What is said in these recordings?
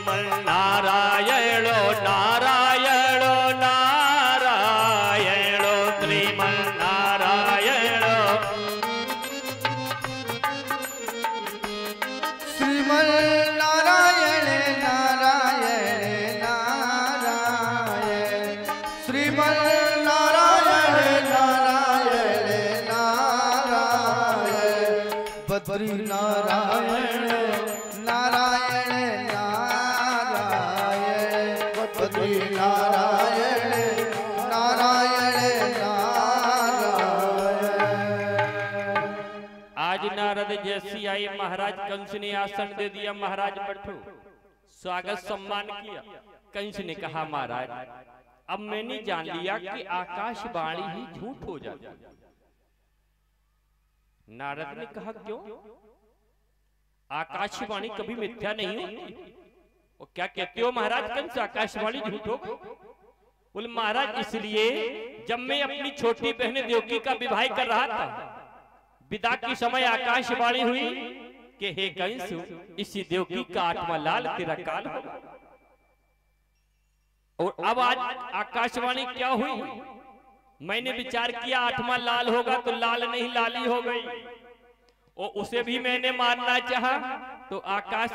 श्रीमन नारायणो नारायणो नारायणो श्रीमन नारायणो श्रीमन नारायण नारायण नारायण श्रीमन नारायण नारायण नारायण बद्री नारायण नारायण नारायण बद्री नारायण नारायण नारायण। आज नारद जैसी आई महाराज कंस ने आसन दे दिया, महाराज बैठो, स्वागत सम्मान किया। कंस ने कहा महाराज अब मैंने जान लिया कि आकाशवाणी ही झूठ हो जाती है। नारद ने कहा क्यों? आकाशवाणी कभी मिथ्या नहीं होती। और क्या कहते हो महाराज कंस, आकाशवाणी झूठ हो गई? बोले महाराज इसलिए जब मैं अपनी छोटी बहन देवकी का विवाह कर रहा था, विदा की समय आकाशवाणी हुई कि हे कंस इसी देवकी का 8वां लाल तेरा काल होगा। और अब आज आकाशवाणी क्या हुई? मैंने विचार किया 8वां लाल होगा तो लाल नहीं लाली हो गई, और उसे भी मैंने मारना चाहा तो आकाश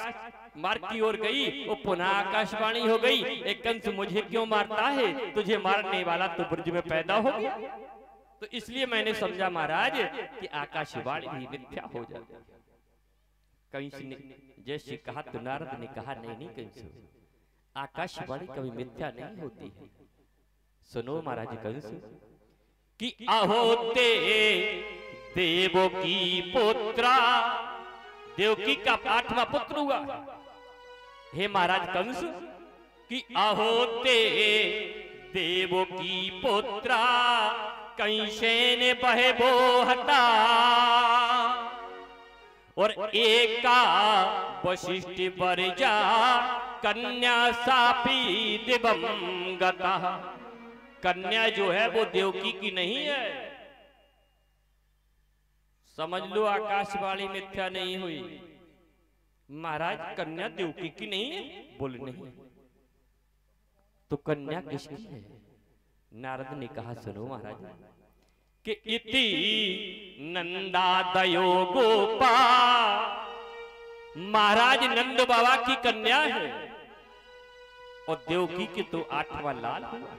मार्ग की ओर गई और पुनः आकाशवाणी हो गई। एक कंस मुझे क्यों मारता है? तुझे मारने वाला तो ब्रज में पैदा हो गया। तो इसलिए मैंने समझा महाराज कि आकाशवाणी भी मिथ्या हो जाती है। कंस ने जैसे कहा तो नारद ने कहा नहीं नहीं कंस, आकाशवाणी कभी मिथ्या नहीं होती है। सुनो महाराज कंस कि अहोते देवो की पुत्रा, देवकी का 8वां पुत्र हुआ। हे महाराज कंस कि अहोते देवो की पुत्रा कंसेन बहे वो हटा, और एका वशिष्ठ वर्जा कन्या सापी दिवम गता। कन्या जो है वो देवकी की नहीं है। समझ लो आकाशवाणी मिथ्या नहीं हुई। महाराज कन्या देवकी की नहीं है? बोले नहीं। तो कन्या किसकी है? नारद ने कहा सुनो महाराज कि इति नंदादयो गोपा, महाराज नंद बाबा की कन्या है और देवकी की तो 8वां लाल हुआ।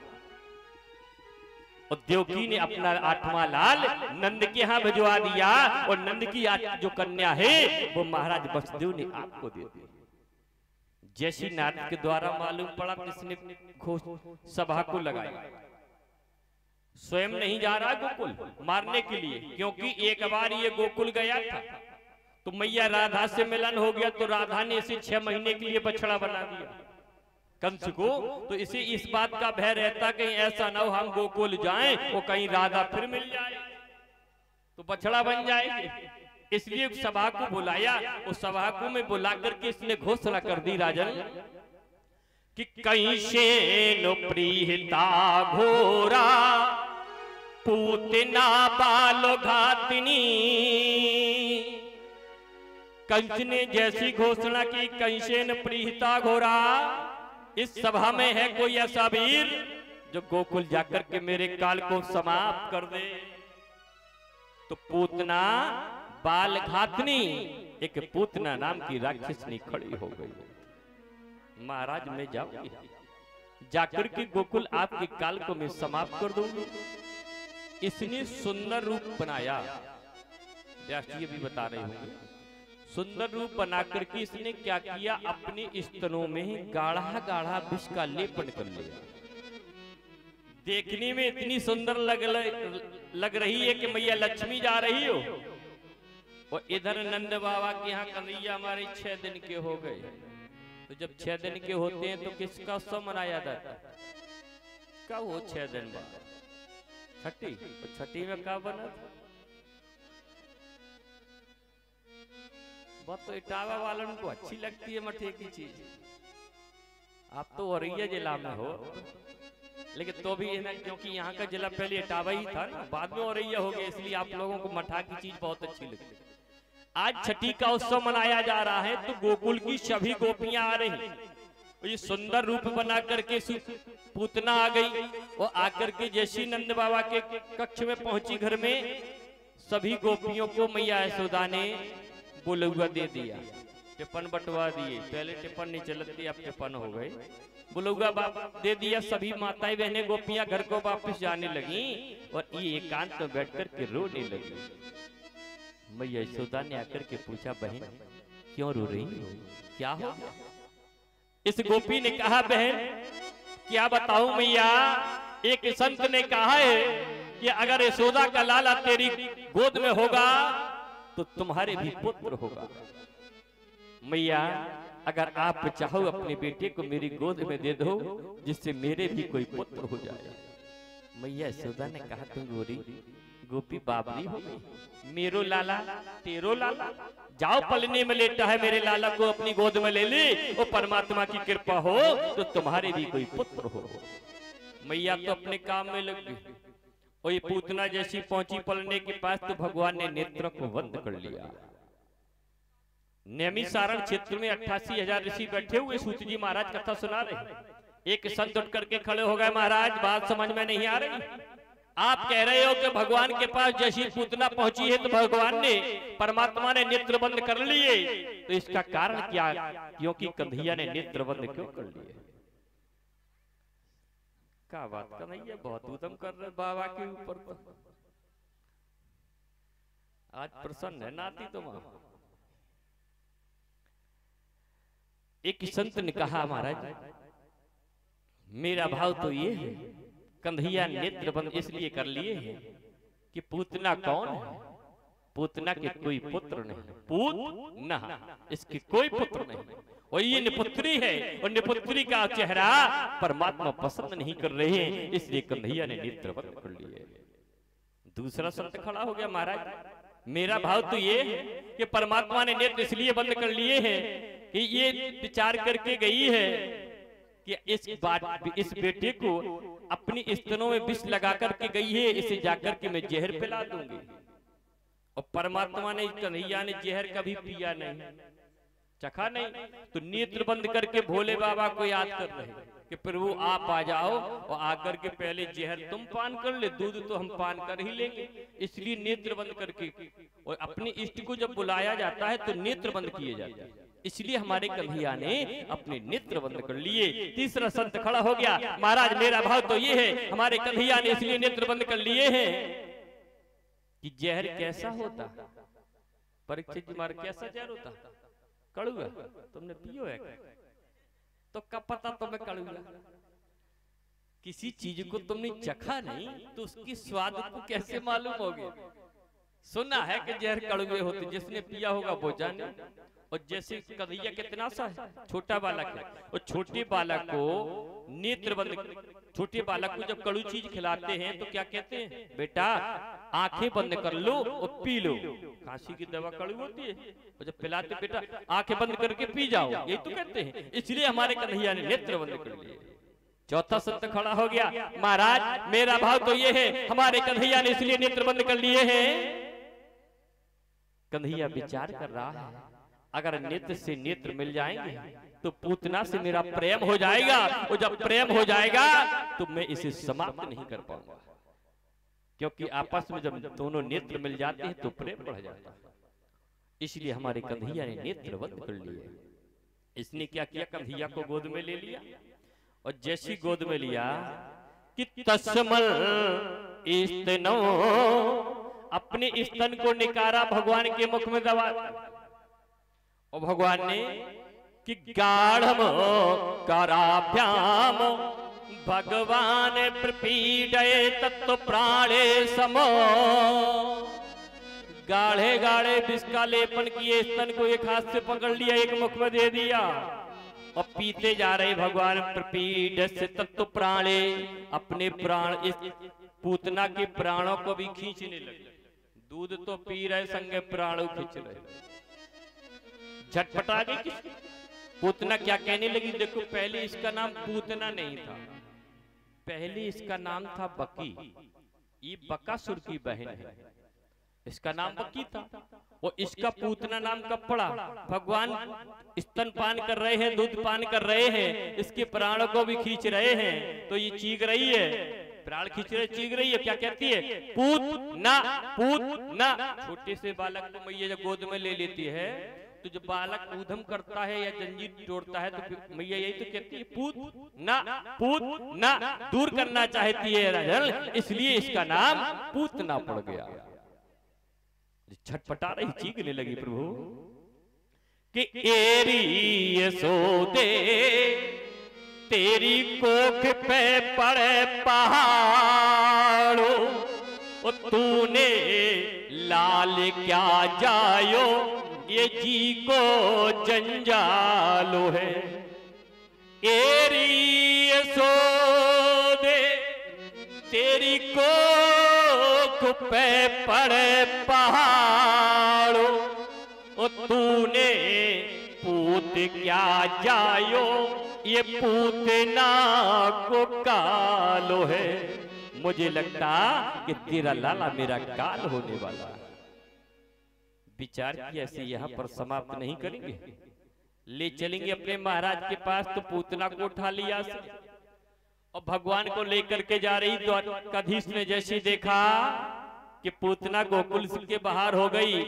और देवकी ने अपना 8वां लाल नंद के यहाँ भिजवा दिया, और नंद की जो कन्या है वो महाराज वसुदेव ने आपको दे दी। जैसी नारद के द्वारा मालूम पड़ा किसने घोष सभा को लगाया। स्वयं नहीं जा रहा गोकुल मारने के लिए, क्योंकि एक बार ये गोकुल गया था तो मैया राधा से मिलन हो गया, तो राधा ने इसे 6 महीने के लिए बछड़ा बना दिया कंस को। तो इसे इस बात का भय रहता कहीं ऐसा ना हो हम गोकुल जाएं और कहीं राधा फिर मिल जाए तो बछड़ा बन जाएगी। इसलिए सभा को बुलाया, उस सभा को में बुला करके इसने घोषणा कर दी राजन कि कंसेन प्रीहिता घोरा पूतना बालो घातिनी। कंस ने जैसी घोषणा की कंसेन प्रीहिता घोरा, इस सभा में है कोई ऐसा वीर जो गोकुल जाकर के मेरे काल को समाप्त कर दे। तो पूतना बाल घातनी, एक पूतना नाम की राक्षसनी खड़ी हो गई। महाराज मैं जाऊंगी, जाकर के गोकुल आपके काल को मैं समाप्त कर दूंगी। इसने सुंदर रूप बनाया, व्यासी भी बता रहे होंगे। सुंदर रूप बनाकर के इसने क्या किया, अपने स्तनों में गाढ़ा गाढ़ा विष का लेपन कर लिया। देखने में इतनी सुंदर लग रही है कि मैया लक्ष्मी जा रही हो। और इधर नंद बाबा के यहाँ कन्हैया हमारे 6 दिन के हो गए। तो जब 6 दिन के होते हैं तो किसका उत्सव मनाया जाता है? कब हो 6 दिन बाद? छठी। तो छठी में क्या बना था? बहुत तो इटावा वालों को अच्छी लगती है मठे की चीज। आप तो औरैया जिला में हो, लेकिन तो भी है ना, क्योंकि यहाँ का जिला पहले इटावा ही था ना, बाद में औरैया हो गया, इसलिए आप लोगों को मठा की चीज बहुत अच्छी लगती है। आज छठी का उत्सव मनाया जा रहा है, तो गोकुल की सभी गोपियां आ रही, और ये सुंदर रूप बना करके पूतना आ गई। वो आकर के जैसी नंद बाबा के कक्ष में पहुंची घर में, सभी गोपियों को मैया यशोदा ने बुलौआ दे दिया, टिपन बंटवा दिए। पहले टिपन नहीं चलती, अब टिपन हो गए। बुलौआ दे दिया। सभी माताएं बहनें गोपियां घर को वापस जाने लगी और ये एकांत में बैठ कर के रोने लगी। मैया यशोदा ने आकर के पूछा, बहन क्यों रो रही हो, क्या हो? इस गोपी ने कहा, बहन क्या बताऊं मैया, एक संत ने कहा है कि अगर यशोदा का लाला तेरी गोद में होगा तो तुम्हारे भी पुत्र होगा। मैया अगर आप चाहो अपने बेटे को मेरी गोद में दे दो, जिससे मेरे भी कोई पुत्र हो जाए। मैया यशोदा ने कहा, तुम गोपी बाबरी हो गई, मेरो लाला तेरो लाला, जाओ पलने में लेटा है, मेरे लाला को अपनी गोद में ले ले, वो परमात्मा की कृपा हो तो तुम्हारे भी कोई पुत्र हो। मैया तो अपने काम में लग गई। और ये पूतना जैसी पहुंची पलने के पास तो भगवान ने नेत्र को बंद कर लिया। नैमिषारण क्षेत्र में 88,000 ऋषि बैठे हुए सूत जी महाराज कथा सुना रहे। एक संत उठ करके खड़े हो गए, महाराज बात समझ में नहीं आ रही। आप कह रहे हो कि भगवान के पास जैसी पूतना पहुंची है तो भगवान ने परमात्मा ने नेत्र बंद कर लिए, तो इसका कारण क्या? क्योंकि कन्हैया ने नेत्र बंद क्यों कर लिए? क्या बात कन्हैया बहुत उदम कर रहे बाबा के ऊपर। तो आज प्रसन्न है नाती तुम। एक संत ने कहा, महाराज मेरा भाव तो ये है, कन्हैया नेत्र बंद इसलिए कर लिए हैं कि पूतना कौन है? पूतना के कोई पुत्र नहीं, पूतना इसके कोई पुत्र नहीं, और ये निपुत्री है, और निपुत्री का चेहरा परमात्मा पसंद नहीं कर रहे हैं, इसलिए कन्हैया ने नेत्र बंद कर लिए। दूसरा संत खड़ा हो गया, महाराज मेरा भाव तो ये है कि परमात्मा ने नेत्र इसलिए बंद कर लिए हैं कि ये विचार करके गई है कि इस बेटे को अपनी स्तनों में विष लगा करके गई है, इसे जाकर के मैं जहर पिला दूंगी। और परमात्मा ने, कन्हैया ने जहर कभी पिया नहीं, चखा नहीं, तो नेत्र बंद करके भोले बाबा को याद कर रहे कि प्रभु आप आ जाओ और आकर के पहले जहर तुम पान कर ले, दूध तो हम पान कर ही लेंगे, इसलिए नेत्र बंद करके। और अपने इष्ट को जब बुलाया जाता है तो नेत्र बंद किए जाते हैं, इसलिए हमारे कन्हैया ने अपने नेत्र बंद कर लिए। तीसरा संत खड़ा हो गया, महाराज मेरा भाव तो ये है, हमारे कन्हैया ने इसलिए नेत्र बंद कर लिए हैं कि जहर कैसा होता, परीक्षित जी महाराज कैसा जहर होता? कड़ुआ। तुमने पियो है तो कब पता तुम्हें कड़ुआ? किसी चीज को तुमने चखा नहीं तो उसकी स्वाद को कैसे मालूम होगी? सुना है कि जहर कड़ुए होते, जिसने पिया होगा वो जाने। और जैसे कन्हैया कितना सा है, छोटा बालक है, और छोटे बालक को नेत्र बंद, छोटे बालक को जब कड़ू चीज खिलाते हैं तो क्या कहते हैं? बेटा आंखें बंद कर लो और पी लो। खांसी की दवा कड़ू होती है, और जब पिलाते बेटा आंखें बंद करके पी जाओ, यही तो कहते हैं। इसलिए हमारे कन्हैया ने नेत्र बंद कर लिए। चौथा संत खड़ा हो गया, महाराज मेरा भाव तो ये है, हमारे कन्हैया ने इसलिए नेत्र बंद कर लिए हैं। कन्हैया विचार कर रहा है, अगर नेत्र से नेत्र मिल जाएंगे तो पूतना से मेरा प्रेम हो जाएगा, और जब प्रेम हो जाएगा तो मैं इसे समाप्त नहीं कर पाऊंगा, क्योंकि आपस में जब दोनों नेत्र मिल जाते हैं तो प्रेम बढ़ जाता है। इसलिए हमारे कन्हैया ने नेत्र बंद कर लिए। इसने क्या किया? कन्हैया को गोद में ले लिया, और जैसी गोद में लिया कि तस्मल स्तनो, अपने स्तन को निकारा भगवान के मुख में दबा, और भगवान ने कि गाढ़म कराभ्याम भगवान प्रपीडये तत्व प्राणे समो, गाढ़े गाढ़े विष का लेपन किए स्तन को एक हाथ से पकड़ लिया, एक मुख में दे दिया, और पीते जा रहे भगवान प्रपीड से तत्व प्राणे, अपने प्राण इस पूतना के प्राणों को भी खींचने लगे। दूध तो पी रहे, संगे प्राणों खींच रहे। झटपटा गई पूतना क्या कहने लगी? देखो पहले इसका नाम पूतना नहीं था, पहले इसका नाम था बकी। ये बकासुर की बहन है। इसका नाम बकी था। और इसका पूतना नाम कब पड़ा? भगवान स्तनपान कर रहे हैं, दूध पान कर रहे हैं, इसके प्राणों को भी खींच रहे हैं, तो ये चीख रही है, प्राण खींच रहे, चीख रही है, क्या कहती है? पूत ना, पूत ना। छोटे से बालक को मैया जब गोद में ले लेती है, तो जब बालक ऊधम करता है या जंजीर तोड़ता है, तो मैया यही तो कहती है, पूत ना, पूत ना, दूर करना चाहती है राजन, इसलिए इसका नाम पूतना पड़ गया। छटपटा रही, चीखने लगी प्रभु कि एरी यशोदे तेरी कोख पे पड़े पहाड़ो, तूने लाल क्या जायो, ये जी को जंजालो है। एरी यशोदे तेरी कोख पे पड़े पहाड़ो, तूने पूत क्या जायो, ये पूतना को कालो है। मुझे लगता कि तेरा लाला मेरा काल होने वाला। विचार किया, ऐसे यहाँ पर समाप्त नहीं करेंगे, ले चलेंगे अपने महाराज के पास। तो पूतना को उठा लिया और भगवान को लेकर के जा रही, तो द्वारकाधीश ने जैसे देखा कि पूतना गोकुल के बाहर हो गई,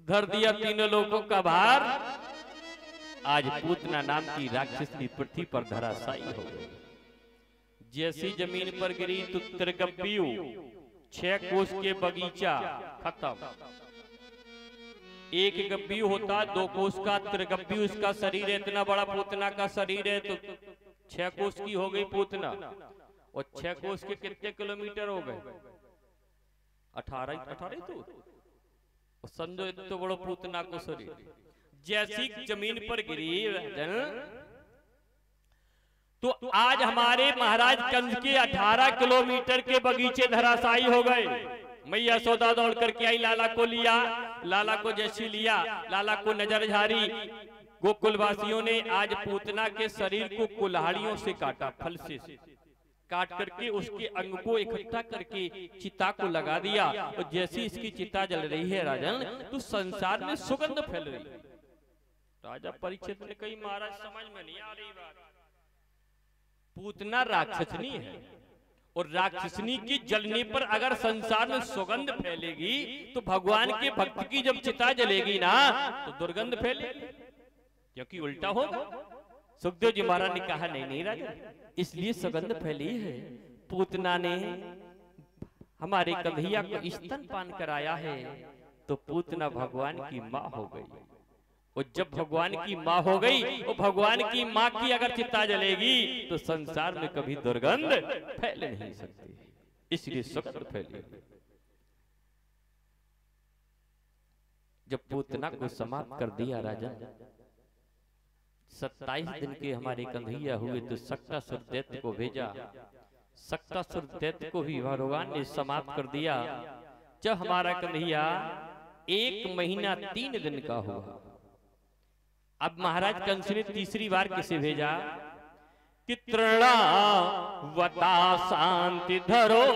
धर दिया तीनों लोगों का भार। आज पूतना नाम की राक्षसी पृथ्वी पर धराशायी हो गई। जैसी जमीन पर गिरी तो त्रिगब्बियु 6 कोस के बगीचा खत्म। एक गब्बियु होता 2 कोस का, त्रिगब्बियु इसका शरीर है, इतना बड़ा पूतना का शरीर है, तो 6 कोस की हो गई पूतना। और 6 कोस के कितने किलोमीटर हो गए? 18 तो समझो, इतना बड़ा पूतना को शरीर। जैसी जमीन पर गिरी तो आज हमारे महाराज कंस के 18 किलोमीटर के बगीचे धराशायी हो गए। मैया यशोदा दौड़ करके आई, लाला को लिया, लाला को जैसी लिया, लाला को नजर झारी। गोकुलवासियों ने आज पूतना के शरीर को कुल्हाड़ियों से काटा, फल से काट करके उसके अंग को इकट्ठा करके चिता को लगा दिया। और जैसी इसकी चिता जल रही है राजन, तो संसार में सुगंध फैल रही। राजा परीक्षित ने कही, महाराज समझ में नहीं आ रही बात। पूतना राक्षसनी है, और राक्षसनी की जलने पर अगर संसार में सुगंध फैलेगी, तो भगवान के भक्त की जब चिता जलेगी ना, तो दुर्गंध फैलेगी, क्योंकि उल्टा होगा। सुखदेव जी महाराज ने कहा, नहीं नहीं राजा, इसलिए सुगंध फैली है। पूतना ने हमारे कन्हैया को स्तनपान कराया है, तो पूतना भगवान की माँ हो गई। और जब भगवान की माँ हो गई, और भगवान की माँ की अगर चिता जलेगी, तो संसार में कभी दुर्गंध फैल नहीं सकती, इसलिए सुगंध फैली। जब पूतना को समाप्त कर दिया राजा, 27 दिन के हमारे कन्हैया हुए, तो सक्तासुर दैत्य को भेजा। सक्तासुर दैत्य को भी भगवान ने समाप्त कर दिया। जब हमारा कन्हैया 1 महीना 3 दिन का हुआ, अब महाराज कंस ने तीसरी बार किसे भेजा कि तृणावता शांति धरो,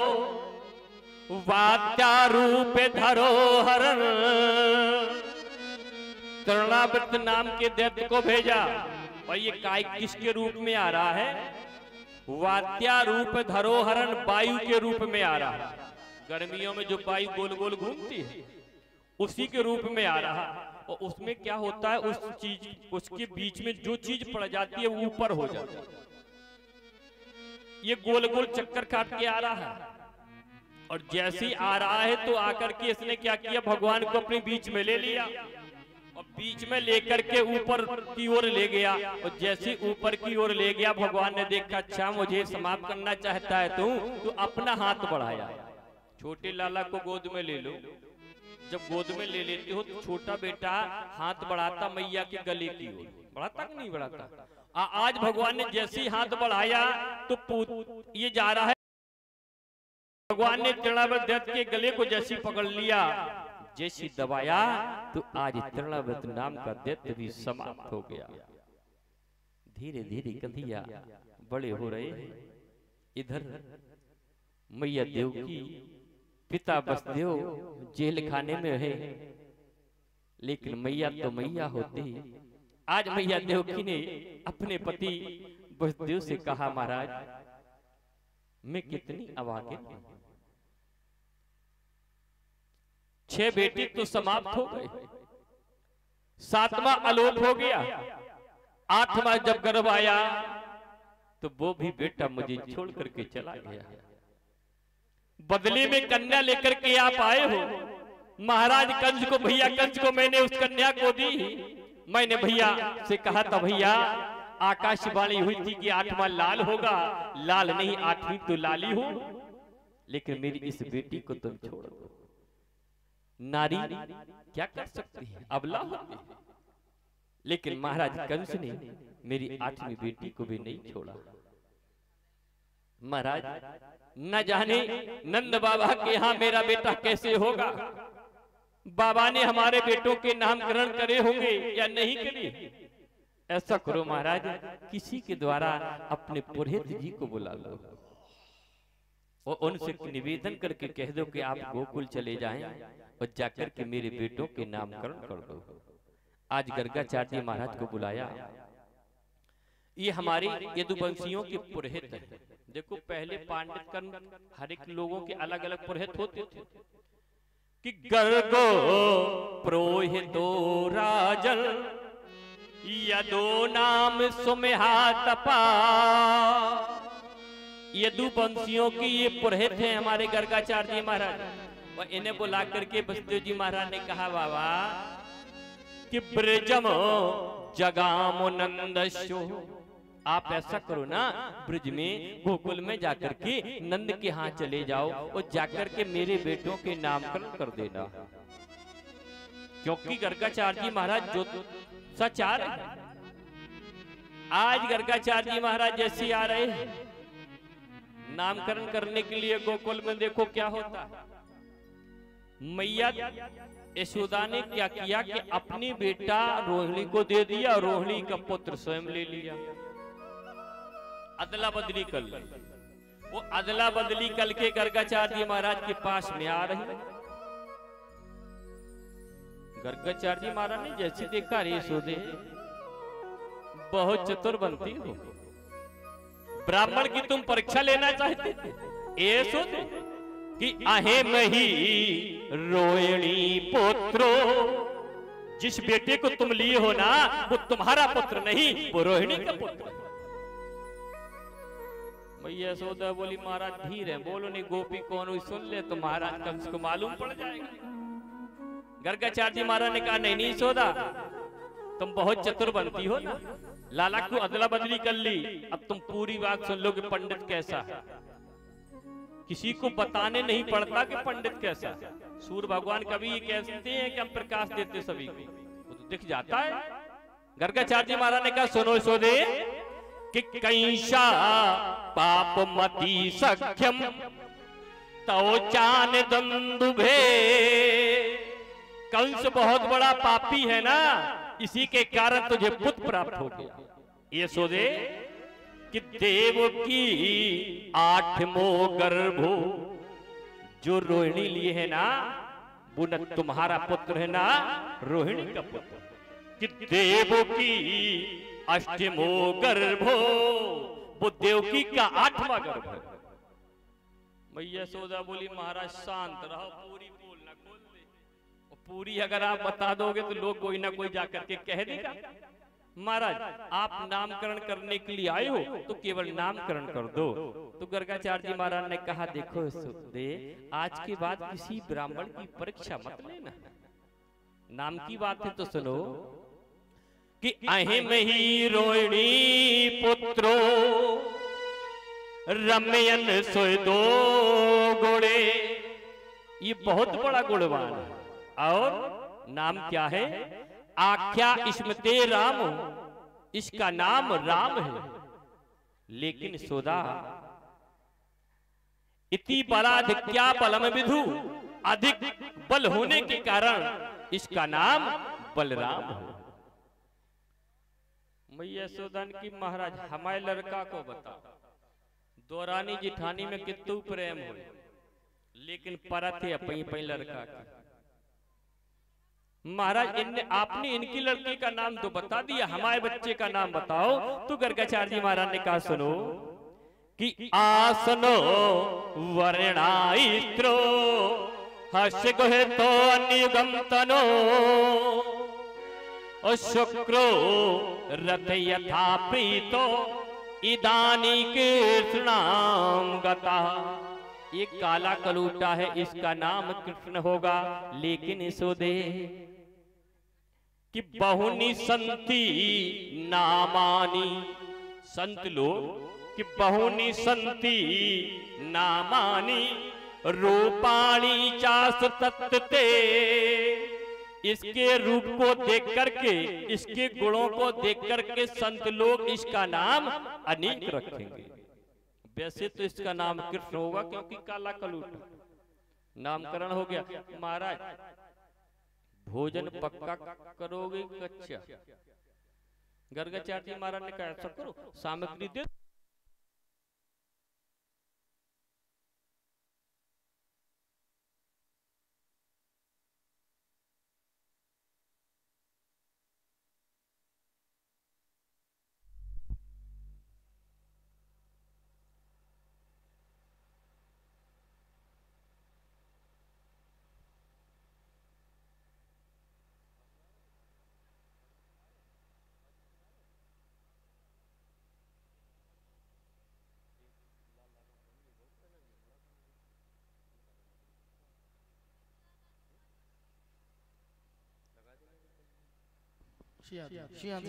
वात्यारूप धरो हरण। तृणावत नाम के दैत्य को भेजा, और ये काय किसके रूप में आ रहा है? वात्यारूप धरोहरण, वायु के रूप में आ रहा है। गर्मियों में जो वायु गोल गोल घूमती है, उसी के रूप में आ रहा। और उसमें क्या होता है, उस चीज, उसके बीच में जो चीज पड़ जाती है वो ऊपर हो जाती है। ये गोल गोल चक्कर काट के आ रहा है, और जैसे ही आ रहा है तो आकर के इसने क्या किया, भगवान को अपने बीच में ले लिया, और बीच में लेकर के ऊपर की ओर ले गया। और जैसे ऊपर की ओर ले गया, भगवान ने देखा, अच्छा मुझे समाप्त करना चाहता है तू, तो अपना हाथ बढ़ाया। छोटे लाला को गोद में ले लो। जब गोद में ले लेते हो तो छोटा बेटा हाथ बढ़ाता मैया के गले की ओर, बढ़ाता कि नहीं बढ़ाता? आज भगवान ने जैसे ही हाथ बढ़ाया तो ये जा रहा है। भगवान ने तृणावत दैत्य के गले को जैसी पकड़ लिया, जैसी दबाया, तो आज तृणावत नाम का दैत्य भी समाप्त हो गया। धीरे धीरे कन्हैया बड़े हो रहे हैं। इधर मैया देवकी पिता वसुदेव जेल खाने में है, लेकिन मैया तो मैया होती। आज मैया देवकी ने अपने पति वसुदेव से कहा, महाराज मैं कितनी अभागिन हूं, 6 बेटे तो समाप्त हो गए, 7वां अलोप हो गया, 8वां जब गर्भ आया तो वो भी बेटा मुझे छोड़ करके चला गया। बदले में कन्या लेकर के आप आए हो। महाराज कंस को, भैया कंस को मैंने उस कन्या को दी। मैंने भैया से कहा था, भैया आकाशवाणी हुई थी कि 8वां लाल होगा, लाल नहीं 8वीं तो लाली हो, लेकिन मेरी इस बेटी को तुम छोड़ दो। नारी क्या कर सकती है, अबला होती है। लेकिन महाराज कंस ने मेरी 8वीं बेटी को भी नहीं छोड़ा। महाराज न जाने नंद बाबा के यहाँ मेरा बेटा कैसे होगा, बाबा ने हमारे बेटों के नामकरण करे होंगे या नहीं करे। ऐसा करो महाराज, किसी के द्वारा अपने पुरोहित जी को बुला लो और उनसे निवेदन करके कह दो कि आप गोकुल चले जाएं और जाकर के मेरे बेटों के नामकरण कर दो। आज गर्गाचार्य महाराज को बुलाया। ये हमारे यदुवंशियों के पुरोहित हैं। देखो पहले पांडित कर्म हर एक लोगों के अलग अलग पुरोहित होते थे कि गर्गो पुरोहितो राजन यदो नाम सुमेहा तपा। यदुवंशियों की ये पुरोहित हैं हमारे गर्गाचार्य महाराज। और इन्हें बुला करके वसुदेव जी महाराज ने कहा, बाबा कि ब्रजम जगामो नंदस्यो, आप ऐसा करो ना, ब्रज में गोकुल में जाकर के नंद के यहाँ चले जाओ और जाकर के मेरे बेटों के नामकरण कर देना। क्योंकि गर्गाचार्य जी महाराज जो सच आ रहे हैं, आज गर्गाचार्य जी महाराज जैसे आ रहे हैं नामकरण करने के लिए गोकुल में, देखो क्या होता। मैया यशोदा ने क्या किया कि अपनी बेटा रोहिणी को दे दिया, रोहिणी का पुत्र स्वयं ले लिया। अदला बदली कर ली। वो अदला बदली कल के गर्गाचार्य महाराज के पास में आ रही। गर्गाचार्य महाराज ने जैसे देखा, रे यशोदे बहुत चतुर बनती हो, ब्राह्मण की तुम परीक्षा लेना चाहते थे, यशोदे कि आहे मही रोहिणी पुत्रो, जिस बेटे को तुम लिए हो ना वो तुम्हारा पुत्र नहीं, वो रोहिणी का पुत्र है। भैया यशोदा बोली, महाराज धीर है, बोलो नहीं गोपी कौन हुई सुन ले तो महाराज कंस को मालूम पड़ जाएगा। गर्गाचार्य महाराज ने कहा, नहीं नहीं यशोदा, तुम बहुत चतुर बनती हो ना, लाला को अदला बदली कर ली, अब तुम पूरी बात सुन लो कि पंडित कैसा है। किसी को बताने नहीं पड़ता कि पंडित कैसा है। सूर्य भगवान कभी ये कहते हैं कि हम प्रकाश देते सभी को, वो तो दिख जाता है। गर्गाचार्य महाराज ने कहा, सुनो यशोदे कि कैसा पाप मती सख्यम तो चान दंदुभे। कंस बहुत बड़ा पापी है ना, इसी के कारण तुझे पुत्र प्राप्त हो गया। यशोदे कि देव की 8वां गर्भो, जो रोहिणी लिए है ना वो न तुम्हारा पुत्र है ना रोहिणी का पुत्र। कि देव की 8वां गर्भो, वो देवकी का 8वां गर्भ है। मैया यशोदा बोली, महाराज शांत रहो, पूरी बोल ना खोल दे। और पूरी अगर आप बता दोगे तो लोग कोई ना कोई जाकर के कह देगा। महाराज आप नामकरण करने के लिए आए हो तो केवल नामकरण कर दो। तो गर्गाचार्य महाराज ने कहा, देखो यशोदे, आज के बाद किसी ब्राह्मण की परीक्षा मत लेना, नाम की बात है तो सुनो कि अहिम ही रोहिणी पुत्रो रमयन सोदो गुणे। ये बहुत बड़ा गुणवान है। और नाम क्या है? आख्या स्मृते राम, इसका नाम राम है। लेकिन सोदा इति बलाधिक्या बलम विधु, अधिक बल होने के कारण इसका नाम बलराम है। मैया यशोदा की, महाराज हमारे लड़का को बता, दौरानी जिठानी में कितु प्रेम हो, लेकिन परत है अपनी पई लड़का की। महाराज आपने इनकी लड़की का नाम तो बता दिया, हमारे बच्चे का नाम बताओ। तो गर्गाचार्य जी महाराज ने कहा सुनो कि आसनो वर्णाइत्रो हर्ष गुहे तो अन्युगम तनो और शुक्रो रथ यथा प्रीतो इदानी कृष्णाम गता। ये काला कलूटा है, इसका नाम कृष्ण होगा। लेकिन इसोदे कि बहुनी संति नामानी, संत लोग कि बहुनी संति नामानी रूपाणी चास तत्ते। इसके रूप को देख करके, इसके गुणों को देख करके संत लोग इसका नाम अनेक रखेंगे। वैसे तो इसका नाम कृष्ण होगा क्योंकि काला कलूटा नामकरण हो गया। महाराज भोजन पक्का करोगे कच्चा? गर्गाचार्य जी महाराज ने कहा ऐसा करो, सामग्री दे। Siap.